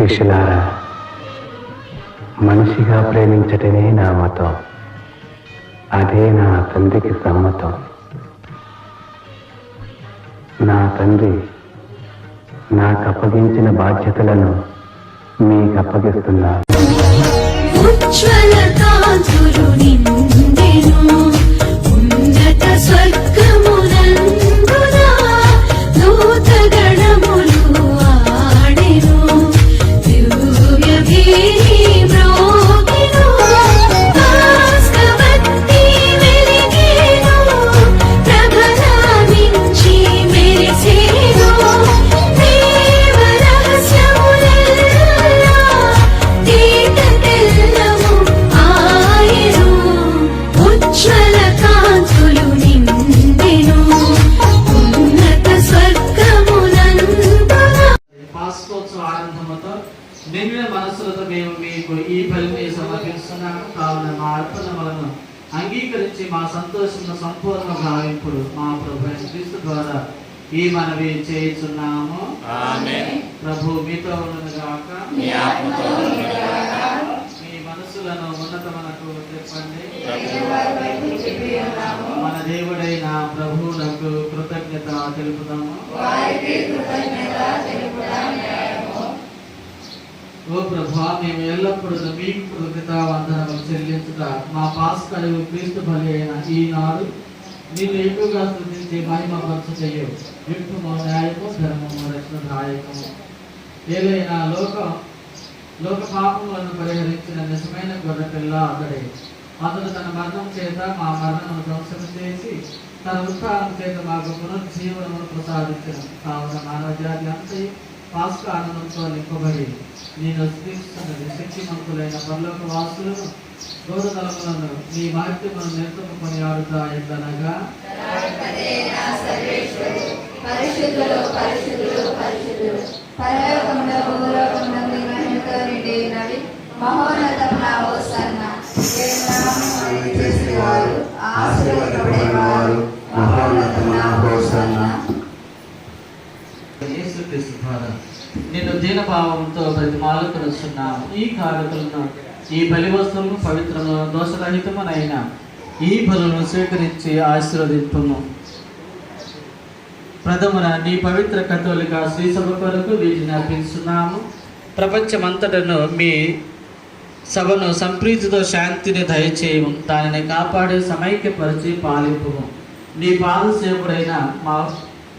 శిష్యులారా, మనిషిగా ప్రేమించటమే నా మతం, అదే నా తండ్రికి సమ్మతం. నా తండ్రి నాకు అప్పగించిన బాధ్యతలను మీకు అప్పగిస్తున్నాను. నిన్న మనస్సులతో మేము మీకు ఈ బలిని సమర్పిస్తున్నాము. కావున మా అర్పణలను అంగీకరించి మా సంతోషంలో సంపూర్ణ భావింపుడు మా ప్రభు క్రీస్తు ద్వారా ఈ మనవి చేయుచున్నాము. ప్రభు మీతో ఉన్నగాక. మీ మనస్సులను ఉన్నతమునకు చెప్పండి. మన దేవుడైన ప్రభువులకు కృతజ్ఞత తెలుపుదాము. ఓ ప్రభా, మేము ఎల్లప్పుడూ మీకు కృతజ్ఞతావందనములు చెల్లించుట మా పాస్కలు క్రీస్తు బలి అయిన ఈనాడు నిన్ను ఎక్కువగా స్తుతించి మహిమ పరచు చేయు విప్పుము, న్యాయము, ధర్మము, రక్షణదాయకము. ఏదైనా లోక పాపములను పరిహరించిన నిజమైన గొర్రె పిల్ల అతడే. అతడు తన మరణం చేత మా మరణము ధ్వంసం చేసి తన ఉత్సాహం చేత మాకు పునర్జీవనమును ప్రసాదించను. కావున మానవ జాతి అంతయు పాస్క ఆనందంతో నింపబడి నేను స్థిస్తున్నది శక్తిమంతులైన పరలోక వాసులను గోడతలములను నీ మహత్యమును నిర్తముకొని ఆడుతా ఎంతనగా నేను దీనభావంతో బ్రతిమాలుకొనుచున్నాను. ఈ కారకులను, ఈ బలి వస్తువులను పవిత్రము దోషరహితమునైన ఈ బలులను స్వీకరించి ఆశీర్వదింపుము. ప్రథమున నీ పవిత్ర కథోలిక శ్రీసభ కొరకు వీటిని అర్పించున్నాము. ప్రపంచమంతటను మీ సభను సంప్రీతితో శాంతిని దయచేయము. దానిని కాపాడే సమైక్యపరిచి పాలింపుము. నీ పాద సేవకుడైన మా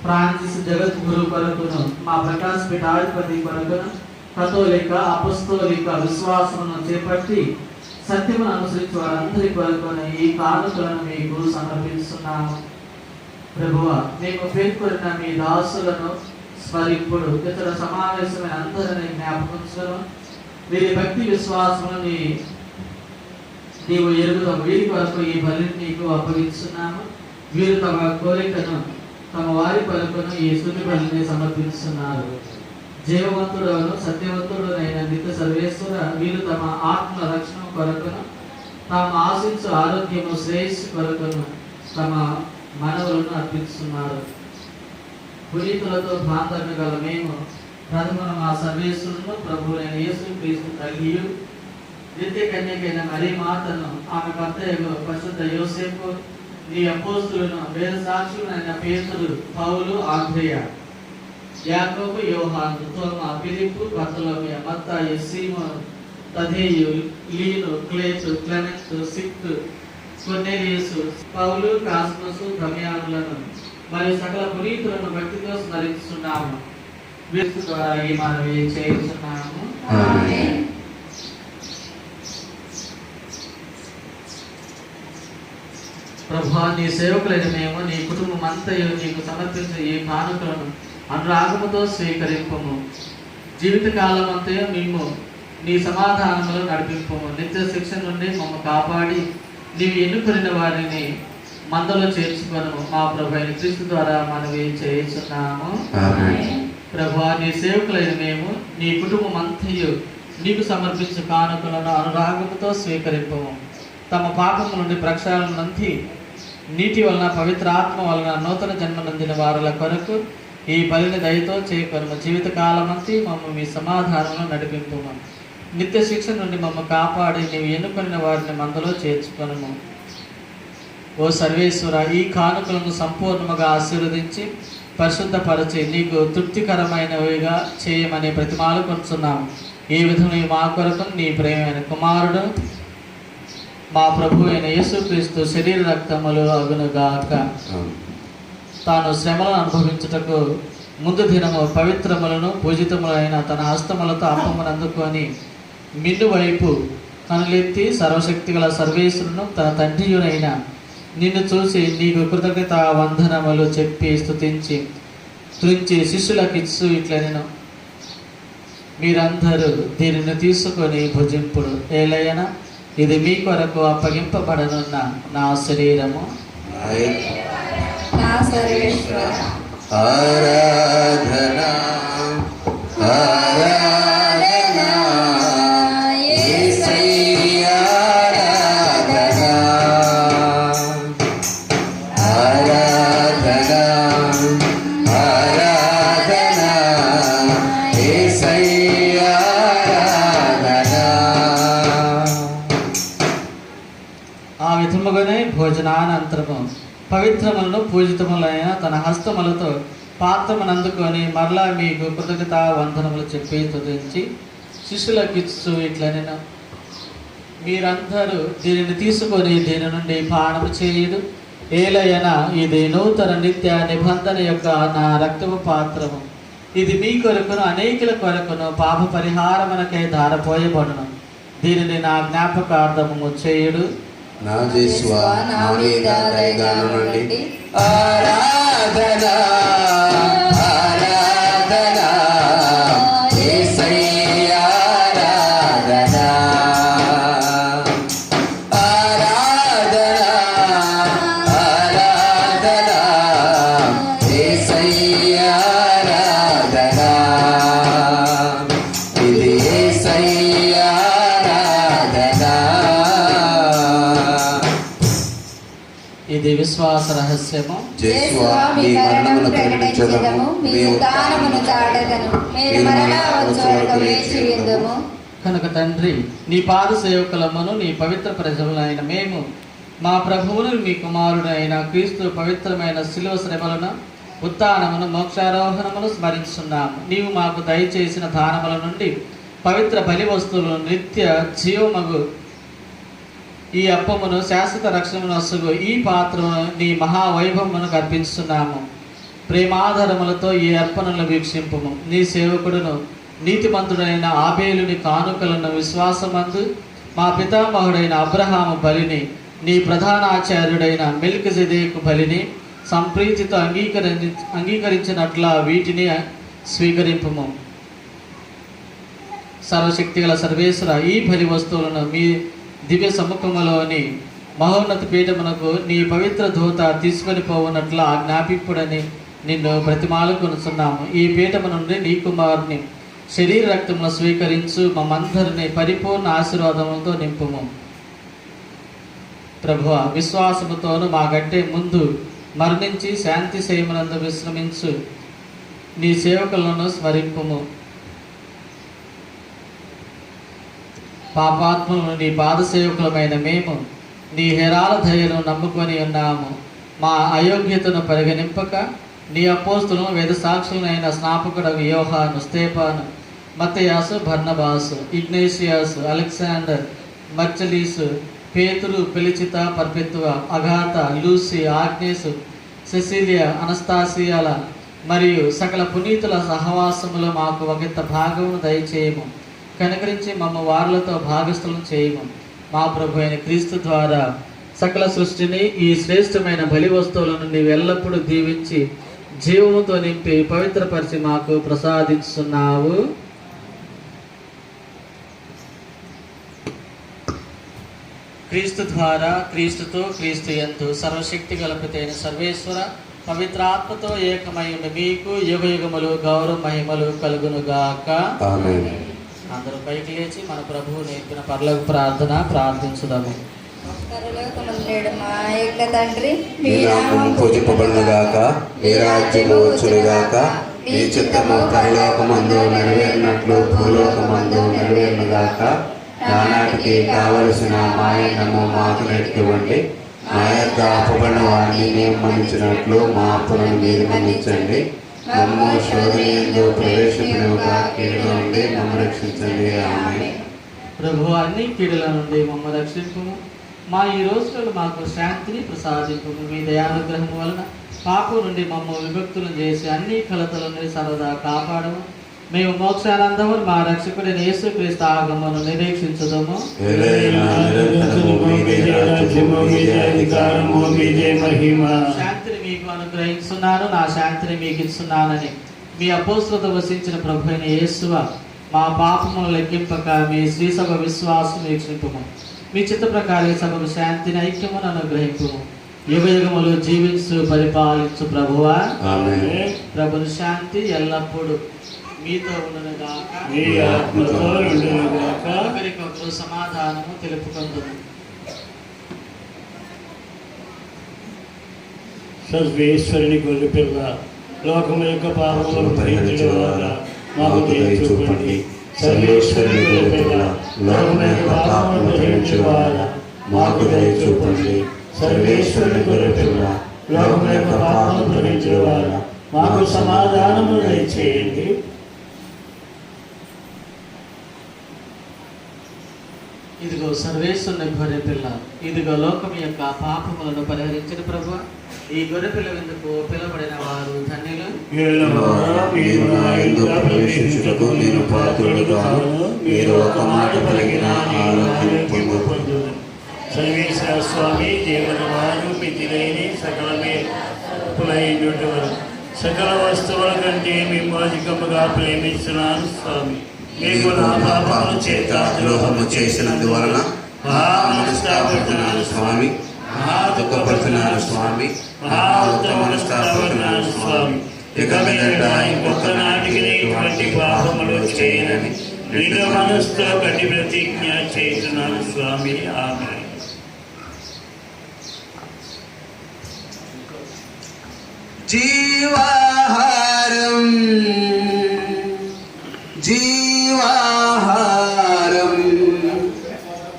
ఫ్రాన్సిస్ జగద్గురు కొరకును, మా ప్రకాశ్ పీఠాధిపతి కొరకును కథోలిక అపొస్తోలిక విశ్వాసమును చేపట్టి సత్యమును అనుసరించి వారందరి కొరకును ఈ కానుకలను మీకు సమర్పిస్తున్నాము. ప్రభువా, మేము పేర్కొన్న మీ దాసులను స్మరింపుడు ఇతర సమావేశమైన అందరినీ జ్ఞాపకం. వీరి భక్తి విశ్వాసమును నీవు ఎరుగుతావు. వీరి కొరకు ఈ బలిని నీకు అప్పగిస్తున్నాము. వీరు తమ కోరికను, తమ వారి కొరకును ఈ స్తుతి బలిని సమర్పిస్తున్నారు. జీవవంతుడును సత్యవంతుడునైన నిత్య సర్వేశ్వర, వీరు తమ ఆత్మ రక్షణ కొరకును, తాము ఆశించు ఆరోగ్యము శ్రేయస్సు కొరకును తమ మనవులను అర్పిస్తున్నారు. పునీతులతో బాంధవ్యం గల మేము ప్రథమను మా సర్వేశ్వరును ప్రభువైన యేసు క్రీస్తు కలిగి నిత్య కన్యకైన మరీ మాతను, ఆమె భర్త పరిశుద్ధ యోసేపు, నీ అపోస్తులను, వేద సాక్షులైన పేతురు, పౌలు, ఆంద్రేయ, యాకోబు, యోహాను, తోమా, ఫిలిప్పు, బర్తలోమయ, మత్తయి, సీమోను, తదేయు, లీను, క్లేసు, క్లెమెంతు, సిక్కు, కొర్నేలియసు, పౌలు, కాస్మసు, దమయానులను మరియు సకల పునీతులను భక్తితో స్మరిస్తున్నాము. వీరి ద్వారా ఈ మనవి చేస్తున్నాము. ప్రభువా, నీ సేవకులైన మేము నీ కుటుంబం అంతయు నీకు సమర్పించే ఈ కానుకలను అనురాగముతో స్వీకరింపము. జీవితకాలం అంతయు మేము నీ సమాధానములో నడిపింపము. నిత్య శిక్ష నుండి మమ్మల్ని కాపాడి నీవు ఎన్నుకొనిన వారిని మందలో చేర్చుకొనము. మా ప్రభువైన క్రీస్తు ద్వారా మనవి చేయుచున్నాము. ప్రభువా, నీ సేవకులైన మేము నీ కుటుంబం అంతయు నీకు సమర్పించు కానుకలను అనురాగముతో స్వీకరింపము. తమ పాపము నుండి ప్రక్షాళన నంది నీటి వలన, పవిత్ర ఆత్మ వలన నూతన జన్మ నందిన వారుల కొరకు ఈ బలిని దయతో చేకొనము. జీవితకాలమంతా మమ్మ మీ సమాధానంలో నడిపింపుము. నిత్య శిక్ష నుండి మమ్మ కాపాడి నీవు ఎన్నుకొనిన వారిని మందలో చేర్చుకొనుము. ఓ సర్వేశ్వర, ఈ కానుకలను సంపూర్ణముగా ఆశీర్వదించి పరిశుద్ధపరచి నీకు తృప్తికరమైనవిగా చేయమని ప్రతిమాలు కొనుచున్నాము. ఈ విధంగా మా కొరకు నీ ప్రేమైన కుమారుడు మా ప్రభు అయిన యేసుక్రీస్తు శరీర రక్తములు అగునుగాక. తాను శ్రమలను అనుభవించుటకు ముందు దినము పవిత్రములను పూజితములైన తన హస్తములతో అప్పమును అందుకొని మిన్ను వైపు కనులెత్తి సర్వశక్తి గల సర్వేశ్వరును తన తండ్రియునైన నిన్ను చూసి నీకు కృతజ్ఞత వందనములు చెప్పి స్తుతించి త్రుంచి శిష్యులకిచ్చు ఇట్లనెను, మీరందరూ దీనిని తీసుకొని భుజింపుడు. ఏలయన ఇది మీ కొరకు అప్పగింపబడనున్న నా శరీరము. ఆరాధన ఆరాధన యేసయ్యా ఆరాధన ఆరాధన ఆరాధన యేసయ్యా ఆరాధన. ఆ విధముగానే భోజనానంతరము పవిత్రములను పూజితములైన తన హస్తములతో పాత్రమును అందుకొని మరలా మీకు కృతజ్ఞత వందనములు చెప్పి స్తుతించి శిష్యులకిచ్చు ఇట్లనెను, మీరందరూ దీనిని తీసుకొని దీని నుండి పానము చేయుడు. ఏలయన ఇది నూతన నిత్య నిబంధన యొక్క నా రక్తపు పాత్రము. ఇది మీ కొరకును అనేకుల కొరకును పాప పరిహారమునకై ధారపోయబడును. దీనిని నా జ్ఞాపకార్థము చేయుడు. నా యేసువా నా మీద దయగానుండి. ఆరాధన ఆరాధన యేసయ్యా ఆరాధన ఆరాధన ఆరాధన యేసయ్యా ఆరాధన. ఇది యేసయ్యా ఆరాధన. ఇది విశ్వాస రహస్యము. యేసువా మీ మరణమును ప్రకటించెదము, మీ ఉత్థానమును చాటెదము, మీరు మరలా వచ్చు వరకు వేచి ఉందుము. కనుక తండ్రి, నీ పాద సేవకులమును నీ పవిత్ర ప్రజలైన మేము మా ప్రభువును మీ కుమారుడైన క్రీస్తు పవిత్రమైన శిలువ శ్రమలను ఉత్థానమును మోక్షారోహణమును స్మరించున్నాము. నీవు మాకు దయచేసిన దానముల నుండి పవిత్ర బలి వస్తువులు నిత్య జీవమగు ఈ అప్పమును శాశ్వత రక్షణను వస్తువు ఈ పాత్రను నీ మహావైభవమును అర్పించున్నాము. ప్రేమాధారములతో ఈ అర్పణలను వీక్షింపుము. నీ సేవకుడును నీతిమంతుడైన ఆబేలుని కానుకలను విశ్వాసమందు మా పితామహుడైన అబ్రహాము బలిని, నీ ప్రధాన ఆచార్యుడైన మెల్కిజెదేకు బలిని సంప్రీతితో అంగీకరించినట్ల వీటిని స్వీకరింపుము. సర్వశక్తిగల సర్వేశ్వర, ఈ బలి వస్తువులను మీ దివ్య సముఖములోని మహోన్నత పీఠమునకు నీ పవిత్ర దూత తీసుకొని పోవునట్లు ఆజ్ఞాపింపుడని నిన్ను ప్రతిమాలు కొనుచున్నాము. ఈ పీఠము నుండి నీ కుమారుని శరీర రక్తమును స్వీకరించు మమ్మందరిని పరిపూర్ణ ఆశీర్వాదములతో నింపుము. ప్రభువ, విశ్వాసముతోను మాకంటే ముందు మరణించి శాంతి శయమునందు విశ్రమించు నీ సేవకులను స్మరింపుము. పాపాత్మలను నీ పాద సేవకులమైన మేము నీ హెరాల దయను నమ్ముకొని ఉన్నాము. మా అయోగ్యతను పరిగణింపక నీ అపోస్తులను వేద సాక్షులైన స్నాపకుడు యోహాను, స్తేపాను, మత్తయాసు, బర్నబాసు, ఇగ్నేషియాసు, అలెగ్జాండర్, మర్చలీసు, పేతురు, పెలిచిత, పర్పెత్తువ, అగాత, లూసి, ఆగ్నేసు, సెసిలియా, అనస్తాసియాల మరియు సకల పునీతుల సహవాసములో మాకు ఒకంత భాగమును దయచేయము. కనుకరించి మమ్మ వారులతో భాగస్థులను చేయము. మా ప్రభు అయిన క్రీస్తు ద్వారా సకల సృష్టిని ఈ శ్రేష్టమైన బలి వస్తువులను నీవు ఎల్లప్పుడూ దీవించి జీవముతో నింపి పవిత్రపరిచి మాకు ప్రసాదిస్తున్నావు. క్రీస్తు ద్వారా, క్రీస్తుతో, క్రీస్తు యందు సర్వశక్తి గలపితైన సర్వేశ్వర పవిత్ర ఆత్మతో ఏకమై ఉండి మీకు యుగ యుగములు గౌరవ మహిమలు కలుగునుగాక. ఆమేన్. అందరూ పైకి లేచి మన ప్రభువు నేర్పిన పరలోక ప్రార్థన ప్రార్థించుదాము. పరలోకమందుండు మా యొక్క తండ్రి, నీ నామం పూజింపబడునుగాక, నీ రాజ్యము వచ్చునుగాక, నీ చిత్తము పరలోకమందు నెరవేరినట్లు భూలోకమందు నెరవేరునుగాక. నానాటికి కావలసిన మాయన్నము మాకు నేర్చుకోండి, మా యొక్క అపబడిన వారిని మేము మన్నించినట్లు మా అప్పులను మీరు మన్నించండి. మమ్ము శోధనయందు ప్రవేశించునుగా, కీడులో నుండి మమ్ము రక్షించండి. ఆమేన్. ప్రభు అన్ని కీడుల నుండి మమ్మ రక్షింపుము. మా ఈ రోజులలో మాకు శాంతిని ప్రసాదింపుము. మీ దయానుగ్రహం వలన పాపం నుండి మమ్మ విభక్తులను చేసి అన్ని కలతల నుండి సరదా కాపాడము. మేము మోక్షానందము మా రక్షకుడైన యేసుక్రీస్తు ఆగమను నిరీక్షించుదము. శాంతిని మీకు అనుగ్రహిస్తున్నాను, నా శాంతిని మీకు ఇస్తున్నానని మీ అపోస్తులతో వసించిన ప్రభు అయిన యేసువ, మా పాపమును లెక్కింపక మీ శ్రీసభ విశ్వాసం వీక్షింపుము. మీ చిత్త ప్రకారం సభకు శాంతిని ఐక్యమును అనుగ్రహింపుము. యుగ యుగములు జీవించు పరిపాలించు ప్రభువా. ప్రభుని శాంతి ఎల్లప్పుడూ మీతో ఉండునుగాక, ఒకరికొకరు సమాధానము తెలుపుకొందుము. సర్వేశ్వరుని గొర్రె పిల్ల, లోకము యొక్క పాపములను భరించువారా మాకు దయ చూపండి. సర్వేశ్వరుని గొర్రె పిల్ల, లోకము యొక్క పాపములను భరించువారా మాకు దయ చూపండి. సర్వేశ్వరుని గొర్రె పిల్ల, లోకము యొక్క పాపములను భరించువారా మాకు సమాధానము దయచేయండి. ఇదిగో సర్వేశ్వరుని గొర్రె పిల్ల, ఇదిగో లోకం యొక్క పాపములను పరిహరించిన ప్రభు. ఈ గొర్రె పిల్ల ఎందుకు పిలవబడిన వారు ధన్యులు. ప్రవేశించుటకు నేను పాత్రుడుగాను, మీరు ఒక మాట పలికిన ఆరోగ్యం పొందును. సర్వేశ్వర స్వామి దేవుని వారు మితిలేని సకలమే సకల వస్తువుల కంటే మేము అధికముగా ప్రేమిస్తున్నాను స్వామి. మీకు నా పాపముల చేత ద్రోహము చేసినందువలన మనస్తాపడుతున్నాను స్వామి, దుఃఖపడుతున్నాను స్వామి, మనస్తాపడుతున్నాను స్వామి. ఇక మీదట ఇంకొక నాటికి ఇటువంటి పాపములు చేయనని నిన్ను మనసుతో గట్టి ప్రతిజ్ఞ చేస్తున్నాను స్వామి. ఆమేన్. జీవాహారం జీవాహారం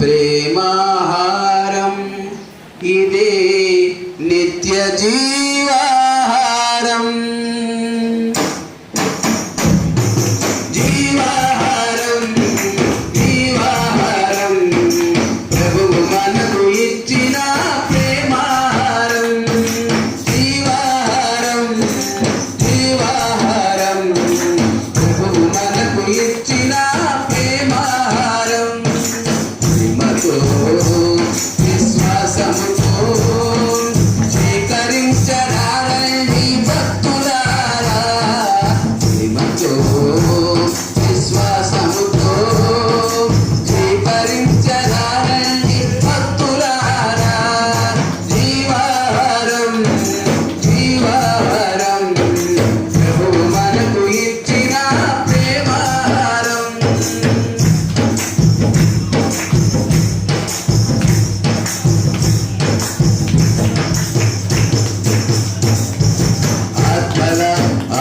ప్రేమాహారం ఇదే నిత్య జీవాహారం. జీవాహారం జీవాహారం ప్రభువు మనకు ఇచ్చిన ప్రేమాహారం. జీవాహారం జీవాహారం ప్రభువు మనకు ఇచ్చిన ప్రేమాహారం. ప్రేమతో విశ్వాసముతో స్వీకరించడాలని భక్తులారా. ప్రేమతో విశ్వాసముతో స్వీకరించడాలని భక్తులారా. జీవాహారం జీవాహారం ప్రభువు మనకు ఇచ్చిన ప్రేమాహారం. ఆత్మల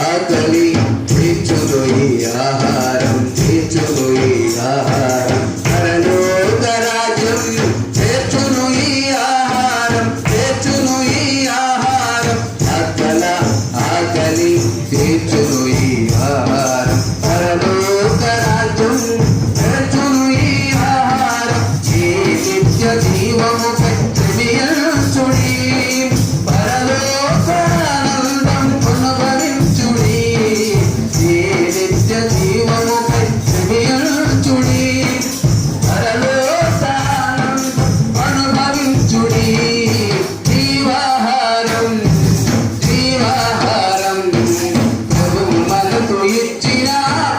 ఆకలి తీర్చును ఈ ఆహారం, తీర్చును ఈ ఆహారం. పరలోక రాజ్యం చేర్చును ఈ ఆహారం, చేర్చును ఈ ఆహారం. ఆత్మల ఆకలి తీర్చును ఈ ఆహారం, పరలోక రాజ్యం చేర్చును ఈ ఆహారం. ఈ నిత్య జీవముపై త్రిమియంచుడి, పరలోకానందం అనుభవించుడి. ఈ నిత్య జీవముపై త్రిమియంచుడి, పరలోకానందం అనుభవించుడి. జీవాహారం జీవాహారం ప్రభువు మనకు ఇచ్చిన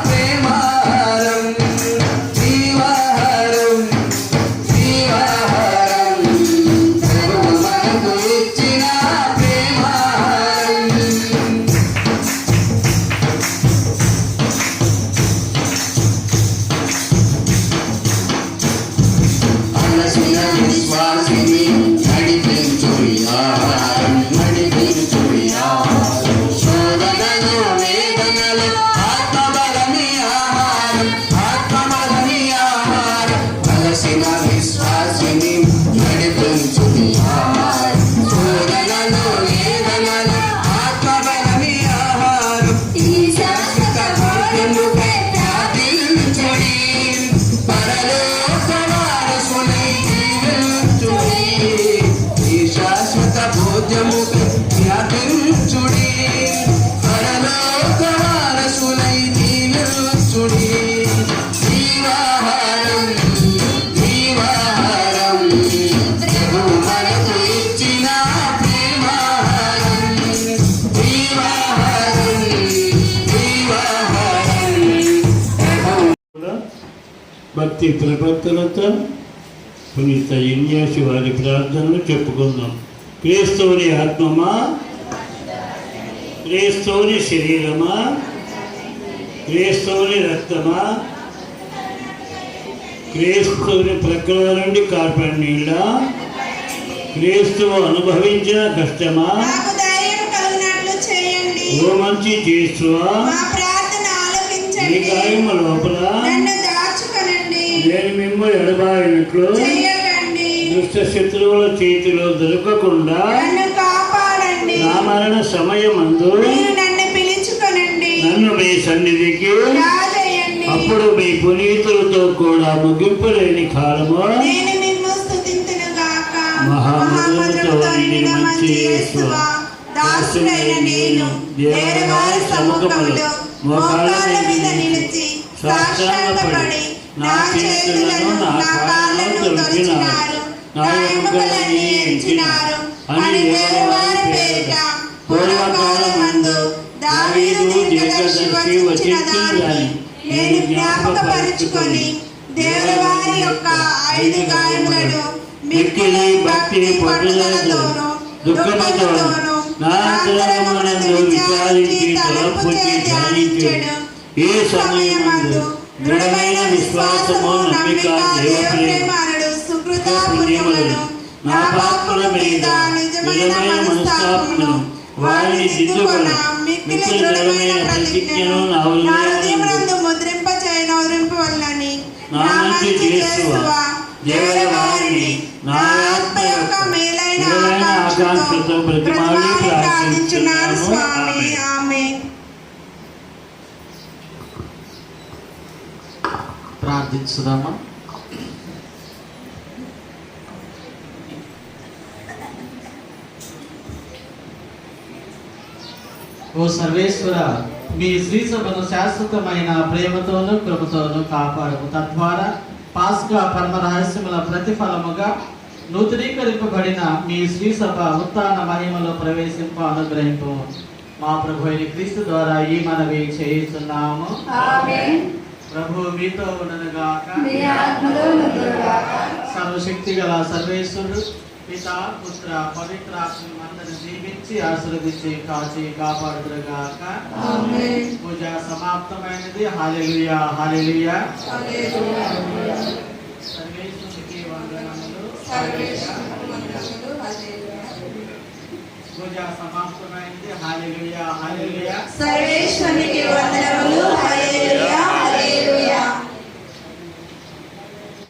ప్రేమాహారం. జీవాహారం జీవాహారం ప్రభువు మనకు ఇచ్చిన ప్రేమాహారం. అలసిన విశ్వాసిని నడిపించుడి ఆహారం నడిపించుడి ఆహారం శోధనలు వేదనలు ఆత్మబలమి ఆహారం ఆత్మబలమి ఆహారం కలసిన విశ్వాసిని నడిపించుడి ఆహారం శోధనలు వేదనలు ఆత్మబలమి ఆహారం ఈ శాశ్వత భాగ్యముకై ప్రార్థించుడి పరలోక వారసులై జీవించుడి ఈ శాశ్వత భోజ్యముకై ప్రార్థించుడి పరలోక వారసులై జీవించుడి జీవాహారం జీవాహారం ప్రభు మనకు ఇచ్చిన ప్రేమాహారం జీవాహారం జీవాహారం కూడా భక్తి ప్రపత్తులతో పునీత ఇన్యాసి వారి ప్రార్థనలు చెప్పుకుందాం. క్రీస్తువుని ఆత్మమా, క్రీస్తువుని శరీరమా, క్రీస్తువుని రక్తమా, క్రీస్తువుని ప్రక్కల నుండి కార్పడి నీళ్ళ, క్రీస్తువు అనుభవించిన కష్టమా, మాకు ధైర్యం కలుగునట్లు చేయండి. ఓ మంచి చేస్తువా, మా ప్రార్థన నీ ఆలకించండి. గాయము లోపల నన్ను దాచుకొనండి. నేను మిమ్మల్ని ఎడబాయినట్లు చెయ్యకండి. దుష్ట శత్రువుల చేతిలో దొరకకుండా నన్ను కాపాడండి. నా మరణ సమయమందు మీరు నన్ను పిలుచుకొనండి. నన్ను మీ సన్నిధికి రాజేయండి. అప్పుడు మీ పునీతులతో కూడా ముగింపు లేని కాలము నేను మిమ్ము స్తుతింతును గాక. మహామధురముతో నిండిన మంచి యేసువా, దాసుడైన నేను దేవవారి సముఖములో మోకాళ్ళ మీద నిలిచి సాష్టాంగపడి నా చేతులను నా కాళ్ళను తొడిచినారు, నా ఎముకలన్నీ ఎంచినారు అని దేవవారి పేరిట పూర్వకాలమందు దావీదు దీర్ఘదర్శి వచించినదాన్ని నేను జ్ఞాపకపరుచుకొని దేవవారి యొక్క 5 గాయములను మిక్కిలి భక్తి పట్టుదలతోనూ దుఃఖముతోనూ నా అంతరంగమునందు విచారించి తలపుచే ధ్యానించెను. ఏ సమయమందు దృఢమైన విశ్వాసము నమ్మిక దేవప్రేమానుడు సుకృతాపుణ్యములను నా పాపముల మీద నిజమైన మనస్తాపమును వారిని దిద్దుకొన మిక్కిలి దృఢమైన ప్రతిజ్ఞను నా హృదయమునందు ముద్రింపవలెనని నా మంచి యేసువా దేవవారిని నా ఆత్మ యొక్క మేలైన ఆకాంక్షతో ప్రతిమాలి ప్రార్థించున్నాను స్వామి. ఆమేన్. ప్రార్థించుదామా. ఓ సర్వేశ్వర, మీ శ్రీ సభను శాశ్వతమైన ప్రేమతోనూ కృపతోనూ కాపాడము. తద్వారా పాస్కా పరమ రహస్యముల ప్రతిఫలముగా నూతనీకరింపబడిన మీ శ్రీ సభ ఉత్థాన మహిమలో ప్రవేశింప అనుగ్రహింపు. మా ప్రభు అయిన క్రీస్తు ద్వారా ఈ మనవి చేయుచున్నాము. ఆమేన్. ప్రభు మీతో ఉండనుగాక. మీ ఆత్మలో ఉండుగాక. సర్వశక్తి గల సర్వేశ్వరుడు పితా పుత్ర పవిత్రాత్మ అందరిని దీవించి ఆశీర్వదించి కాచి కాపాడుదురుగాక. ఆమేన్. పూజ సమాప్తమైనది. హల్లెలూయా హల్లెలూయా. హల్లెలూయా. సర్వేశ్వరునికి వందనములు. సర్వేశ్వరునికి వందనములు. హల్లెలూయా. పూజ సమాప్తమైనది. హల్లెలూయా హల్లెలూయా. సర్వేశ్వరునికి వందనములు. హల్లెలూయా.